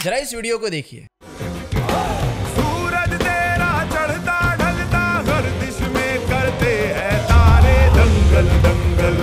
जरा इस वीडियो को देखिए। सूरज तेरा चढ़ता ढलता गर्दिश में करते हैं तारे दंगल दंगल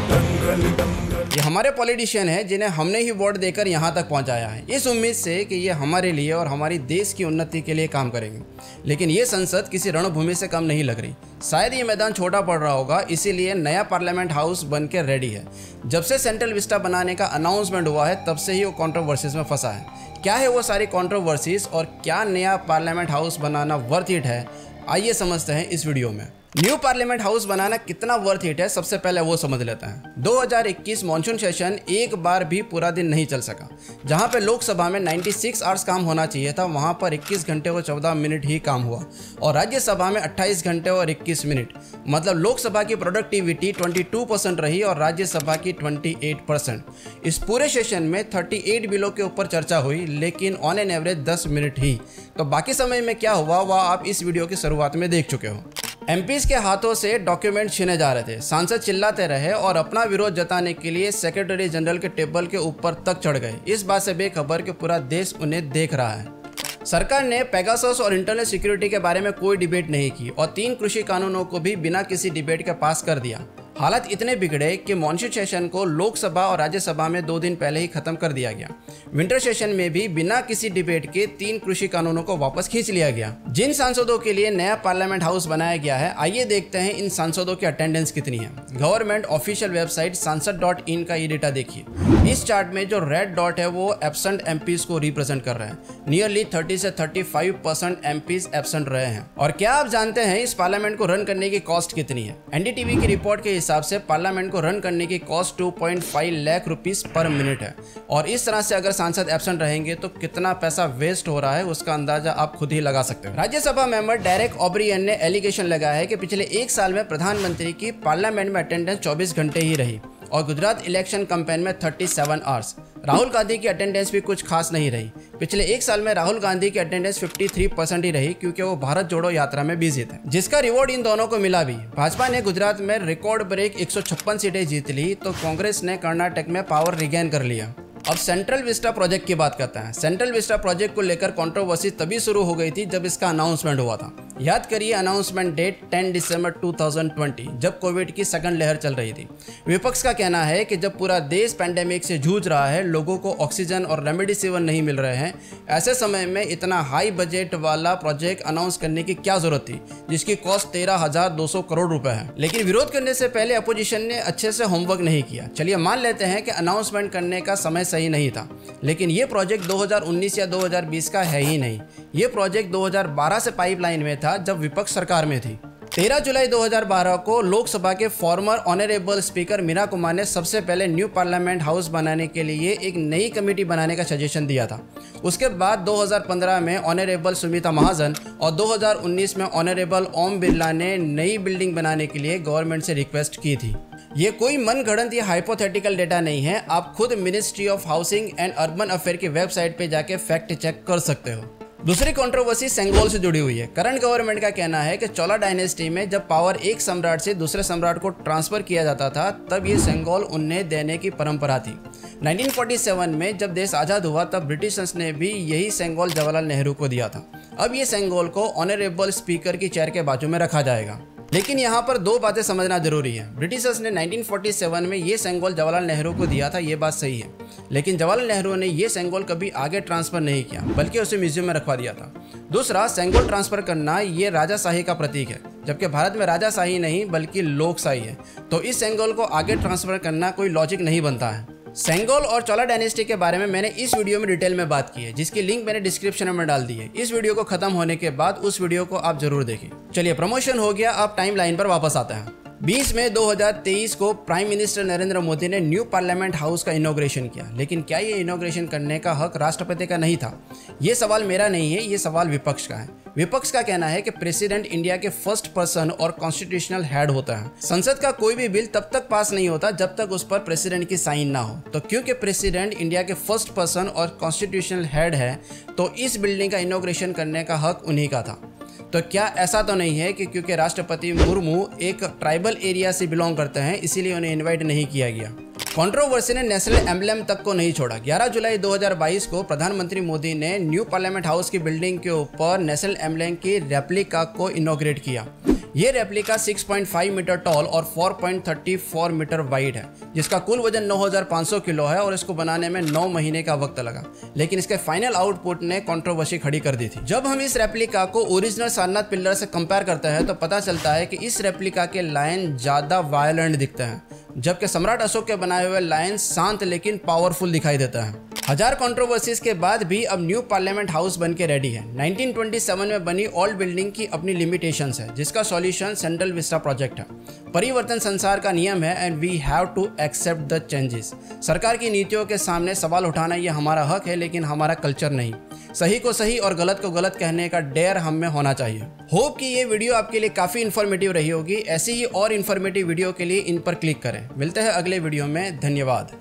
दंगल दंगल। ये हमारे पॉलिटिशियन हैं जिन्हें हमने ही वोट देकर यहाँ तक पहुँचाया है, इस उम्मीद से कि ये हमारे लिए और हमारी देश की उन्नति के लिए काम करेंगे। लेकिन ये संसद किसी रणभूमि से कम नहीं लग रही। शायद ये मैदान छोटा पड़ रहा होगा, इसीलिए नया पार्लियामेंट हाउस बन के रेडी है। जब से सेंट्रल विस्टा बनाने का अनाउंसमेंट हुआ है तब से ही वो कंट्रोवर्सीज में फंसा है। क्या है वो सारी कंट्रोवर्सीज और क्या नया parliament house banana worth it है, आइए समझते हैं इस वीडियो में। न्यू पार्लियामेंट हाउस बनाना कितना वर्थ इट है, सबसे पहले वो समझ लेते हैं। 2021 मॉनसून सेशन एक बार भी पूरा दिन नहीं चल सका। जहां पे लोकसभा में 96 आवर्स काम होना चाहिए था, वहां पर 21 घंटे और 14 मिनट ही काम हुआ और राज्यसभा में 28 घंटे और 21 मिनट। मतलब लोकसभा की प्रोडक्टिविटी 22% रही और राज्यसभा की 28%। इस पूरे सेशन में 38 बिलों के ऊपर चर्चा हुई, लेकिन ऑन एन एवरेज 10 मिनट ही। तो बाकी समय में क्या हुआ वह आप इस वीडियो की शुरुआत में देख चुके हो। एमपीज के हाथों से डॉक्यूमेंट छीने जा रहे थे, सांसद चिल्लाते रहे और अपना विरोध जताने के लिए सेक्रेटरी जनरल के टेबल के ऊपर तक चढ़ गए, इस बात से बेखबर कि पूरा देश उन्हें देख रहा है। सरकार ने पेगासस और इंटरनल सिक्योरिटी के बारे में कोई डिबेट नहीं की और 3 कृषि कानूनों को भी बिना किसी डिबेट के पास कर दिया। हालात इतने बिगड़े कि मॉनसून सेशन को लोकसभा और राज्यसभा में 2 दिन पहले ही खत्म कर दिया गया। विंटर सेशन में भी बिना किसी डिबेट के 3 कृषि कानूनों को वापस खींच लिया गया। जिन सांसदों के लिए नया पार्लियामेंट हाउस बनाया गया है, आइए देखते हैं इन सांसदों की अटेंडेंस कितनी है। गवर्नमेंट ऑफिशियल वेबसाइट सांसद.in का ये डेटा देखिए। इस चार्ट में जो रेड डॉट है वो एब्सेंट एमपीज को रिप्रेजेंट कर रहे हैं। नियरली 30 से 35% एमपीज एब्सेंट रहे हैं। और क्या आप जानते हैं इस पार्लियामेंट को रन करने की कॉस्ट कितनी है? एनडीटीवी की रिपोर्ट के हिसाब से पार्लियामेंट को रन करने की कॉस्ट 2.5 लाख रुपीस पर मिनट है। और इस तरह से अगर सांसद एब्सेंट रहेंगे तो कितना पैसा वेस्ट हो रहा है उसका अंदाजा आप खुद ही लगा सकते हो। राज्यसभा मेंबर डेरेक ओब्रियन ने एलिगेशन लगाया है कि पिछले 1 साल में प्रधानमंत्री की पार्लियामेंट में अटेंडेंस 24 घंटे ही रही और गुजरात इलेक्शन कैंपेन में 37 आवर्स। राहुल गांधी की अटेंडेंस भी कुछ खास नहीं रही। पिछले 1 साल में राहुल गांधी की अटेंडेंस 53% ही रही, क्योंकि वो भारत जोड़ो यात्रा में बिजी थे, जिसका रिवॉर्ड इन दोनों को मिला भी। भाजपा ने गुजरात में रिकॉर्ड ब्रेक 156 सीटें जीत ली तो कांग्रेस ने कर्नाटक में पावर रिगेन कर लिया। अब सेंट्रल विस्टा प्रोजेक्ट की बात करते हैं। सेंट्रल विस्टा प्रोजेक्ट को लेकर कंट्रोवर्सी तभी शुरू हो गई थी जब इसका अनाउंसमेंट हुआ था। याद करिए अनाउंसमेंट डेट 10 दिसंबर 2020, जब कोविड की सेकंड लहर चल रही थी। विपक्ष का कहना है कि जब पूरा देश पैंडेमिक से जूझ रहा है, लोगों को ऑक्सीजन और रेमडेसिविर नहीं मिल रहे हैं, ऐसे समय में इतना हाई बजट वाला प्रोजेक्ट अनाउंस करने की क्या जरूरत थी, जिसकी कॉस्ट 13,200 करोड़ रुपए है। लेकिन विरोध करने से पहले अपोजिशन ने अच्छे से होमवर्क नहीं किया। चलिए मान लेते हैं कि अनाउंसमेंट करने का समय सही नहीं था, लेकिन ये प्रोजेक्ट 2019 या 2020 का है ही नहीं। ये प्रोजेक्ट 2012 से पाइपलाइन में था, जब विपक्ष सरकार में थी। 13 जुलाई 2012 को लोकसभा के former honourable speaker Meera Kumar ने सबसे पहले न्यू पार्लियामेंट हाउस बनाने के लिए एक नई कमेटी बनाने का सजेशन दिया था। उसके बाद 2015 में ऑनरेबल सुमित्रा महाजन और 2019 में ऑनरेबल ओम बिरला ने नई बिल्डिंग बनाने के लिए गवर्नमेंट से रिक्वेस्ट की थी। ये कोई मनगढ़ंत या हाइपोथेटिकल डेटा नहीं है, आप खुद ministry of housing and urban affair की वेबसाइट पे जाके फैक्ट चेक कर सकते हो। दूसरी कंट्रोवर्सी सेंगोल से जुड़ी हुई है। करंट गवर्नमेंट का कहना है कि चोला डायनेस्टी में जब पावर एक सम्राट से दूसरे सम्राट को ट्रांसफर किया जाता था, तब ये सेंगोल उन्हें देने की परंपरा थी। 1947 में जब देश आज़ाद हुआ तब ब्रिटिशर्स ने भी यही सेंगोल जवाहरलाल नेहरू को दिया था। अब ये सेंगोल को ऑनरेबल स्पीकर की चेयर के बाजू में रखा जाएगा। लेकिन यहाँ पर 2 बातें समझना जरूरी है। ब्रिटिशर्स ने 1947 में ये सेंगोल जवाहरलाल नेहरू को दिया था, ये बात सही है, लेकिन जवाहरलाल नेहरू ने ये सेंगोल कभी आगे ट्रांसफर नहीं किया, बल्कि उसे म्यूजियम में रखवा दिया था। दूसरा, सेंगोल ट्रांसफर करना ये राजाशाही का प्रतीक है, जबकि भारत में राजाशाही नहीं बल्कि लोकशाही है। तो इस सेंगोल को आगे ट्रांसफर करना कोई लॉजिक नहीं बनता है। सेंगोल और चोला डायनेस्टी के बारे में मैंने इस वीडियो में डिटेल में बात की है, जिसकी लिंक मैंने डिस्क्रिप्शन में डाल दी है। इस वीडियो को खत्म होने के बाद उस वीडियो को आप जरूर देखें। चलिए प्रमोशन हो गया, अब टाइम लाइन पर वापस आते हैं। 20 मई 2023 को प्राइम मिनिस्टर नरेंद्र मोदी ने न्यू पार्लियामेंट हाउस का इनॉग्रेशन किया। लेकिन क्या ये इनॉग्रेशन करने का हक राष्ट्रपति का नहीं था? ये सवाल मेरा नहीं है, ये सवाल विपक्ष का है। विपक्ष का कहना है कि प्रेसिडेंट इंडिया के फर्स्ट पर्सन और कॉन्स्टिट्यूशनल हेड होता है। संसद का कोई भी बिल तब तक पास नहीं होता जब तक उस पर प्रेसिडेंट की साइन ना हो। तो क्योंकि प्रेसिडेंट इंडिया के फर्स्ट पर्सन और कॉन्स्टिट्यूशनल हेड है, तो इस बिल्डिंग का इनॉग्रेशन करने का हक उन्हीं का था। तो क्या ऐसा तो नहीं है कि क्योंकि राष्ट्रपति मुर्मू एक ट्राइबल एरिया से बिलोंग करते हैं इसीलिए उन्हें इनवाइट नहीं किया गया? कंट्रोवर्सी ने नेशनल एम्बलम तक को नहीं छोड़ा। 11 जुलाई 2022 को प्रधानमंत्री मोदी ने न्यू पार्लियामेंट हाउस की बिल्डिंग के ऊपर नेशनल एम्बलम की रेप्लिका को इनॉग्रेट किया। ये रेप्लिका 6.5 मीटर टॉल और 4.34 मीटर वाइड है, जिसका कुल वजन 9,500 किलो है और इसको बनाने में 9 महीने का वक्त लगा। लेकिन इसके फाइनल आउटपुट ने कंट्रोवर्सी खड़ी कर दी थी। जब हम इस रेप्लिका को ओरिजिनल सारनाथ पिलर से कंपेयर करते हैं तो पता चलता है कि इस रेप्लिका के लायन ज़्यादा वायलेंट दिखते हैं, जबकि सम्राट अशोक के बनाए हुए लायन शांत लेकिन पावरफुल दिखाई देता है। हजार कंट्रोवर्सीज के बाद भी अब न्यू पार्लियामेंट हाउस बन के रेडी है। 1927 में बनी ओल्ड बिल्डिंग की अपनी लिमिटेशंस है, जिसका सॉल्यूशन सेंट्रल विस्टा प्रोजेक्ट है। परिवर्तन संसार का नियम है and we have to accept the changes. सरकार की नीतियों के सामने सवाल उठाना ये हमारा हक है, लेकिन हमारा कल्चर नहीं। सही को सही और गलत को गलत कहने का डेयर हम में होना चाहिए। होप कि ये वीडियो आपके लिए काफ़ी इन्फॉर्मेटिव रही होगी। ऐसी ही और इन्फॉर्मेटिव वीडियो के लिए इन पर क्लिक करें। मिलते हैं अगले वीडियो में। धन्यवाद।